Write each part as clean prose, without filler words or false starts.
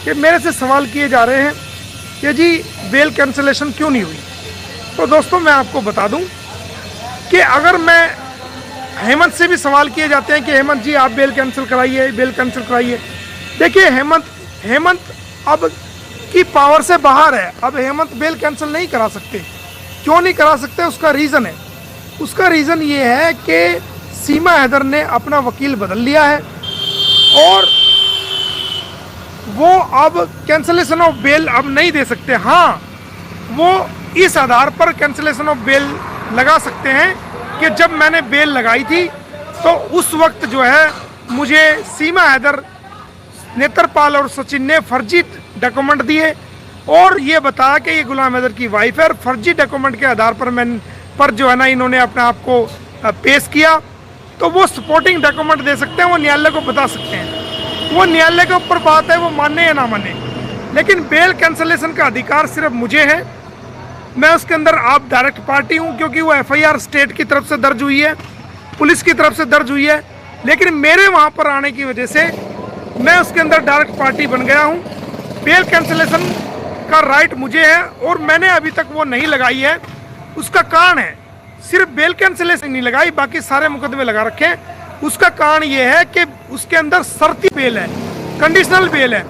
कि मेरे से सवाल किए जा रहे हैं कि जी बेल कैंसिलेशन क्यों नहीं हुई। तो दोस्तों मैं आपको बता दूं कि अगर मैं हेमंत से भी सवाल किए जाते हैं कि हेमंत जी आप बेल कैंसिल कराइए, बेल कैंसिल कराइए। देखिए हेमंत अब की पावर से बाहर है। अब हेमंत बेल कैंसिल नहीं करा सकते। क्यों नहीं करा सकते? उसका रीज़न है। उसका रीज़न ये है कि सीमा हैदर ने अपना वकील बदल लिया है और वो अब कैंसिलेशन ऑफ बेल अब नहीं दे सकते। हाँ, वो इस आधार पर कैंसिलेशन ऑफ बेल लगा सकते हैं कि जब मैंने बेल लगाई थी तो उस वक्त जो है मुझे सीमा हैदर, नेत्रपाल और सचिन ने फर्जी डॉक्यूमेंट दिए और ये बताया कि ये गुलाम हैदर की वाइफ है और फर्जी डॉक्यूमेंट के आधार पर जो है ना इन्होंने अपने आप को पेश किया। तो वो सपोर्टिंग डॉक्यूमेंट दे सकते हैं, वो न्यायालय को बता सकते हैं। वो न्यायालय के ऊपर बात है, वो माने या ना माने। लेकिन बेल कैंसिलेशन का अधिकार सिर्फ मुझे है। मैं उसके अंदर आप डायरेक्ट पार्टी हूँ क्योंकि वो एफआईआर स्टेट की तरफ से दर्ज हुई है, पुलिस की तरफ से दर्ज हुई है। लेकिन मेरे वहाँ पर आने की वजह से मैं उसके अंदर डायरेक्ट पार्टी बन गया हूँ। बेल कैंसिलेशन का राइट मुझे है और मैंने अभी तक वो नहीं लगाई है। उसका कारण है, सिर्फ बेल कैंसिलेशन नहीं लगाई, बाकी सारे मुकदमे लगा रखे हैं। उसका कारण ये है कि उसके अंदर शर्ती बेल है, कंडीशनल बेल है।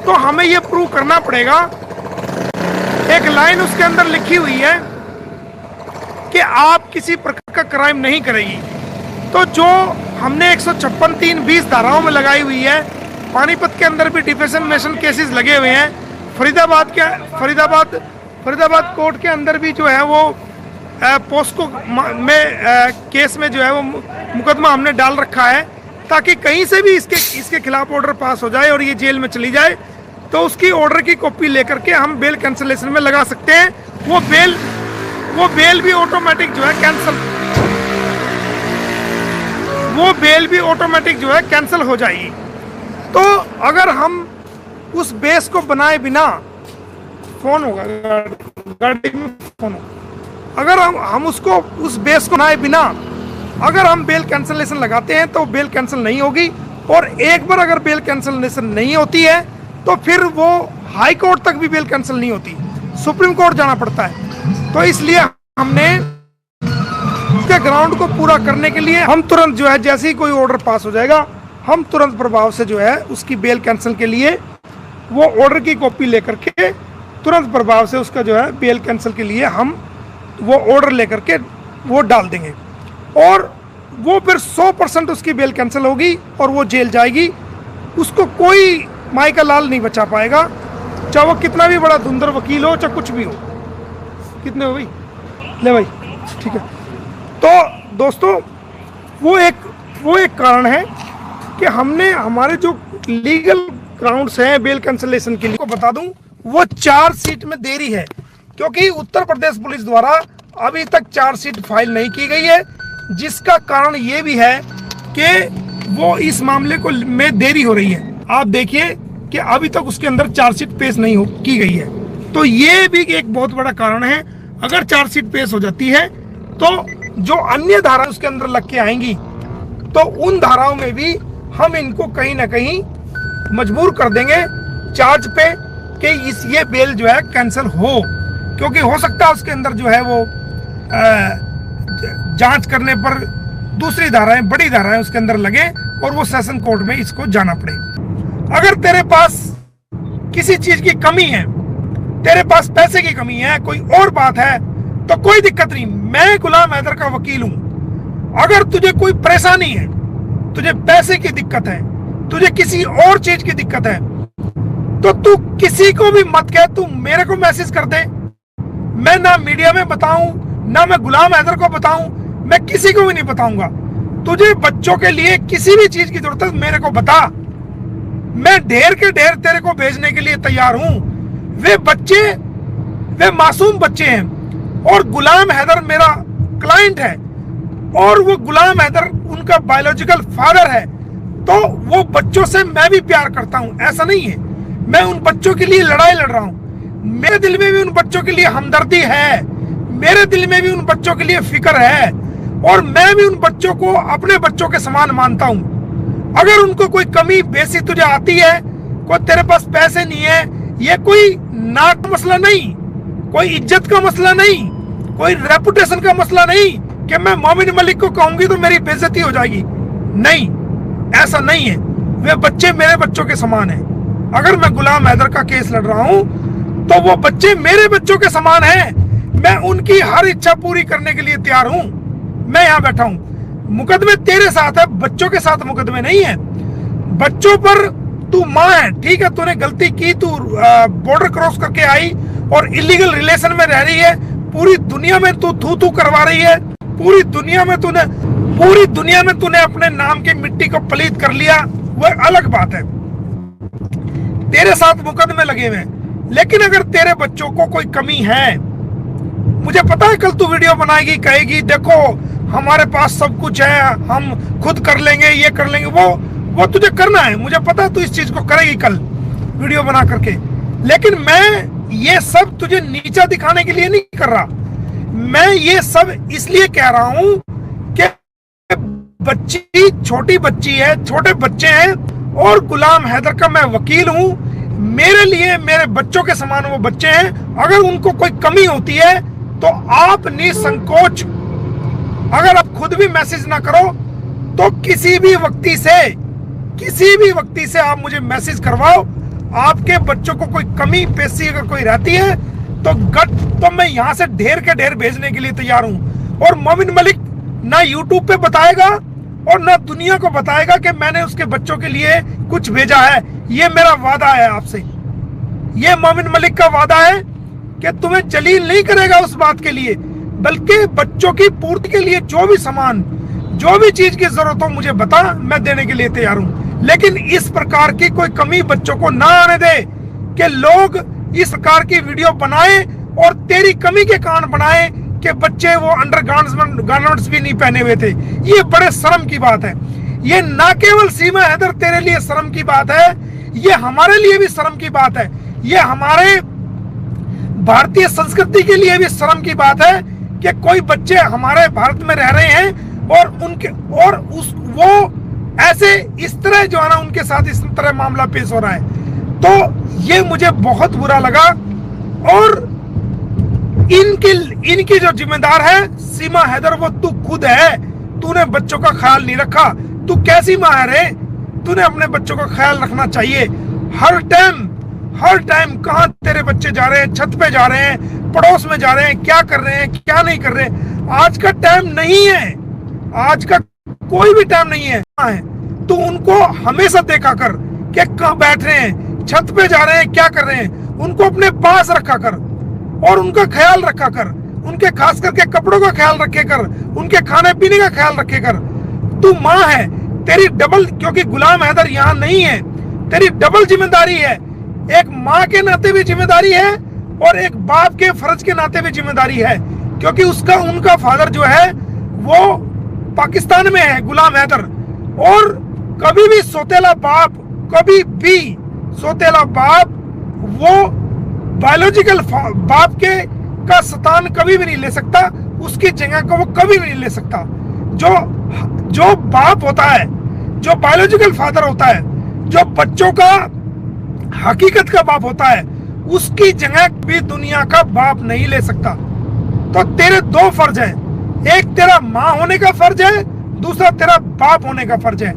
तो हमें ये प्रूव करना पड़ेगा। एक लाइन उसके अंदर लिखी हुई है कि आप किसी प्रकार का क्राइम नहीं करेगी। तो जो हमने 156(3)(20) धाराओं में लगाई हुई है, पानीपत के अंदर भी डिफेमेशन केसेस लगे हुए हैं, फरीदाबाद कोर्ट के अंदर भी जो है वो पोस्को में केस में जो है वो मुकदमा हमने डाल रखा है ताकि कहीं से भी इसके खिलाफ ऑर्डर पास हो जाए और ये जेल में चली जाए तो उसकी ऑर्डर की कॉपी लेकर के हम बेल कैंसिलेशन में लगा सकते हैं। वो बेल भी ऑटोमेटिक जो है कैंसिल हो जाएगी। तो अगर हम उस बेस को बनाए बिना फोन होगा गाड़ी में फोन होगा, अगर हम उसको उस बेस को बनाए बिना अगर हम बेल कैंसिलेशन लगाते हैं तो बेल कैंसिल नहीं होगी। और एक बार अगर बेल कैंसिलेशन नहीं होती है तो फिर वो हाई कोर्ट तक भी बेल कैंसिल नहीं होती, सुप्रीम कोर्ट जाना पड़ता है। तो इसलिए हमने उसके ग्राउंड को पूरा करने के लिए हम तुरंत जो है जैसे ही कोई ऑर्डर पास हो जाएगा हम तुरंत प्रभाव से जो है उसकी बेल कैंसिल के लिए वो ऑर्डर की कॉपी लेकर के तुरंत प्रभाव से उसका जो है बेल कैंसिल के लिए हम वो ऑर्डर लेकर के वो डाल देंगे और वो फिर 100% उसकी बेल कैंसिल होगी और वो जेल जाएगी। उसको कोई माई का लाल नहीं बचा पाएगा, चाहे वो कितना भी बड़ा धुंधर वकील हो, चाहे कुछ भी हो। कितने हो भाई? ले भाई, ठीक है। तो दोस्तों वो एक कारण है कि हमने हमारे जो लीगल ग्राउंड्स हैं बेल कैंसिलेशन के लिए, को बता दूं वो चार्जशीट में देरी है क्योंकि उत्तर प्रदेश पुलिस द्वारा अभी तक चार्जशीट फाइल नहीं की गई है, जिसका कारण ये भी है कि वो इस मामले को में देरी हो रही है। आप देखिए कि अभी तक उसके अंदर चार्जशीट पेश नहीं की गई है। तो ये भी एक बहुत बड़ा कारण है। अगर चार्जशीट पेश हो जाती है तो जो अन्य धारा उसके अंदर लग के आएंगी तो उन धाराओं में भी हम इनको कहीं ना कहीं मजबूर कर देंगे चार्ज पे कि ये बेल जो है कैंसिल हो, क्योंकि हो सकता है उसके अंदर जो है वो जांच करने पर दूसरी धाराएं, बड़ी धाराएं उसके अंदर लगे और वो सेशन कोर्ट में इसको जाना पड़े। अगर तेरे पास किसी चीज की कमी है, तेरे पास पैसे की कमी है, कोई और बात है, तो कोई दिक्कत नहीं, मैं गुलाम हैदर का वकील हूं। अगर तुझे कोई परेशानी है, तुझे पैसे की दिक्कत है, तुझे किसी और चीज की दिक्कत है, तो तू किसी को भी मत कह, तू मेरे को मैसेज कर दे। मैं ना मीडिया में बताऊं, ना मैं गुलाम हैदर को बताऊं, मैं किसी को भी नहीं बताऊंगा। तुझे बच्चों के लिए किसी भी चीज की जरूरत है मेरे को बता, मैं ढेर के ढेर तेरे को भेजने के लिए तैयार हूं। वे बच्चे, वे मासूम बच्चे हैं और गुलाम हैदर मेरा क्लाइंट है और वो गुलाम हैदर उनका बायोलॉजिकल फादर है। तो वो बच्चों से मैं भी प्यार करता हूं, ऐसा नहीं है। मैं उन बच्चों के लिए लड़ाई लड़ रहा हूं। मेरे दिल में भी उन बच्चों के लिए हमदर्दी है, मेरे दिल में भी उन बच्चों के लिए फिक्र है और मैं भी उन बच्चों को अपने बच्चों के समान मानता हूं। अगर उनको कोई कमी बेसी तुझे आती है, कोई तेरे पास पैसे नहीं है, ये कोई नाक का मसला नहीं, कोई इज्जत का मसला नहीं, कोई रेपुटेशन का मसला नहीं कि मैं मोमिन मलिक को कहूंगी तो मेरी बेइज्जती हो जाएगी। नहीं, ऐसा नहीं है। वे बच्चे मेरे बच्चों के समान हैं। अगर मैं गुलाम हैदर का केस लड़ रहा हूं तो वो बच्चे मेरे बच्चों के समान हैं। मैं उनकी हर इच्छा पूरी करने के लिए तैयार हूं। मैं यहां बैठा हूं, मुकदमे तेरे साथ है, बच्चों के साथ मुकदमे नहीं है। बच्चों पर तू माँ है, ठीक है, तूने गलती की, तू बॉर्डर क्रॉस करके आई और इलीगल रिलेशन में रह रही है, पूरी दुनिया में तू थू थू करवा रही है, पूरी दुनिया में तूने अपने नाम की मिट्टी को पलीत कर लिया, वह अलग बात है। तेरे साथ मुकदमे लगे हुए हैं। लेकिन अगर तेरे बच्चों को कोई कमी है, मुझे पता है कल तू वीडियो बनाएगी, कहेगी देखो हमारे पास सब कुछ है, हम खुद कर लेंगे, ये कर लेंगे, वो तुझे करना है, मुझे पता है तू इस चीज को करेगी कल वीडियो बना करके। लेकिन मैं ये सब तुझे नीचा दिखाने के लिए नहीं कर रहा। मैं ये सब इसलिए कह रहा हूं कि बच्ची छोटी बच्ची है, छोटे बच्चे हैं, और गुलाम हैदर का मैं वकील हूं। मेरे लिए मेरे बच्चों के समान वो बच्चे हैं। अगर उनको कोई कमी होती है तो आप निसंकोच, अगर आप खुद भी मैसेज ना करो तो किसी भी व्यक्ति से आप मुझे मैसेज करवाओ। आपके बच्चों को कोई कमी पेशी अगर कोई रहती है तो मैं यहां से ढेर के ढेर भेजने के लिए तैयार हूं। और मोमिन मलिक ना यूट्यूब पे बताएगा और ना दुनिया को बताएगा कि मैंने उसके बच्चों के लिए कुछ भेजा है। ये मेरा वादा है आपसे, ये मोमिन मलिक का वादा है कि तुम्हें जलील नहीं करेगा उस बात के लिए, बल्कि बच्चों की पूर्ति के लिए जो भी सामान, जो भी चीज की जरूरत हो मुझे बता, मैं देने के लिए तैयार हूं। लेकिन इस प्रकार की कोई कमी बच्चों को ना आने दे कि लोग इस प्रकार की वीडियो बनाए और तेरी कमी के कारण बनाए कि बच्चे वो अंडर गारमेंट्स भी नहीं पहने हुए थे। ये बड़े शर्म की बात है। ये ना केवल सीमा हैदर तेरे लिए शर्म की बात है, ये हमारे लिए भी शर्म की बात है। ये हमारे भारतीय संस्कृति के लिए भी शर्म की बात है कि कोई बच्चे हमारे भारत में रह रहे हैं और वो ऐसे इस तरह जो है ना उनके साथ इस तरह मामला पेश हो रहा है। तो ये मुझे बहुत बुरा लगा। और इनकी जो जिम्मेदार है सीमा हैदर, वो तू खुद है। तूने बच्चों का ख्याल नहीं रखा। तू कैसी माँ है रे? तूने अपने बच्चों का ख्याल रखना चाहिए। हर टाइम कहाँ तेरे बच्चे जा रहे हैं, छत पे जा रहे हैं, पड़ोस में जा रहे हैं, क्या कर रहे हैं, क्या नहीं कर रहे हैं। आज का टाइम नहीं है, आज का कोई भी टाइम नहीं है। तू उनको हमेशा देखा कर कि कहाँ बैठ रहे हैं, छत पे जा रहे हैं, क्या कर रहे हैं। उनको अपने पास रखा कर और उनका ख्याल रखा कर। उनके खास करके कपड़ों का ख्याल रखे कर, उनके खाने पीने का ख्याल रखे कर। तू माँ है, तेरी डबल, क्योंकि गुलाम हैदर यहाँ नहीं है, तेरी डबल जिम्मेदारी है। एक माँ के नाते भी जिम्मेदारी है और एक बाप के फर्ज के नाते भी जिम्मेदारी है, क्योंकि उनका फादर जो है वो पाकिस्तान में है, गुलाम हैदर। और कभी भी सोतेला बाप वो बायोलॉजिकल बाप का सतान कभी भी नहीं ले सकता, उसकी जगह को वो कभी भी नहीं ले सकता। जो बाप होता है, जो बायोलॉजिकल फादर होता है, जो बच्चों का हकीकत का बाप होता है, उसकी जगह भी दुनिया का बाप नहीं ले सकता। तो तेरे दो फर्ज है, एक तेरा माँ होने का फर्ज है, दूसरा तेरा बाप होने का फर्ज है।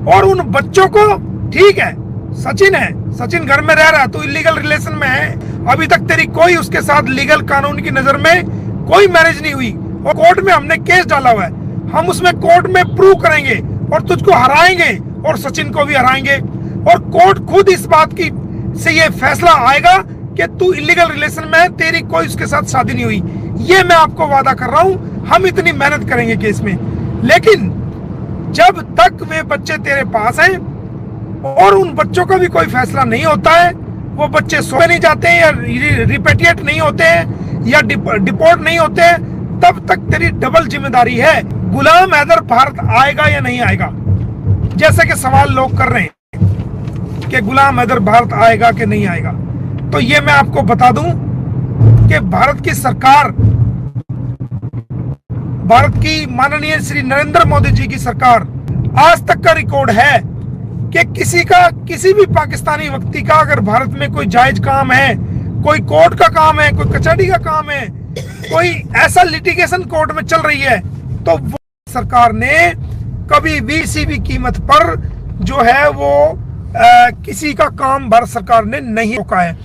और उन बच्चों को, ठीक है सचिन घर में रह रहा है, तू इलीगल रिलेशन में है, अभी तक तेरी कोई उसके साथ लीगल कानून की नजर में कोई मैरिज नहीं हुई और कोर्ट में हमने केस डाला हुआ है। हम उसमें कोर्ट में प्रूव करेंगे और तुझको हराएंगे और सचिन को भी हराएंगे। और कोर्ट खुद इस बात की से ये फैसला आएगा कि तू इलीगल रिलेशन में है, तेरी कोई उसके साथ शादी नहीं हुई। ये मैं आपको वादा कर रहा हूं। हम इतनी मेहनत करेंगे केस में, लेकिन जब तक वे बच्चे तेरे पास हैं और उन बच्चों का भी कोई फैसला नहीं होता है, वो बच्चे सोए नहीं जाते हैं या रिपेटिएट नहीं होते हैं या डिपोर्ट नहीं होते हैं, तब तक तेरी डबल जिम्मेदारी है। गुलाम हैदर भारत आएगा या नहीं आएगा, जैसे कि सवाल लोग कर रहे हैं कि गुलाम हैदर भारत आएगा कि नहीं आएगा, तो ये मैं आपको बता दूं कि भारत की सरकार, भारत की माननीय श्री नरेंद्र मोदी जी की सरकार, आज तक का रिकॉर्ड है कि किसी भी पाकिस्तानी व्यक्ति का अगर भारत में कोई जायज काम है, कोई कोर्ट का काम है, कोई कचहरी का काम है, कोई ऐसा लिटिगेशन कोर्ट में चल रही है, तो वो सरकार ने कभी भी किसी भी कीमत पर जो है वो किसी का काम भारत सरकार ने नहीं रोका है।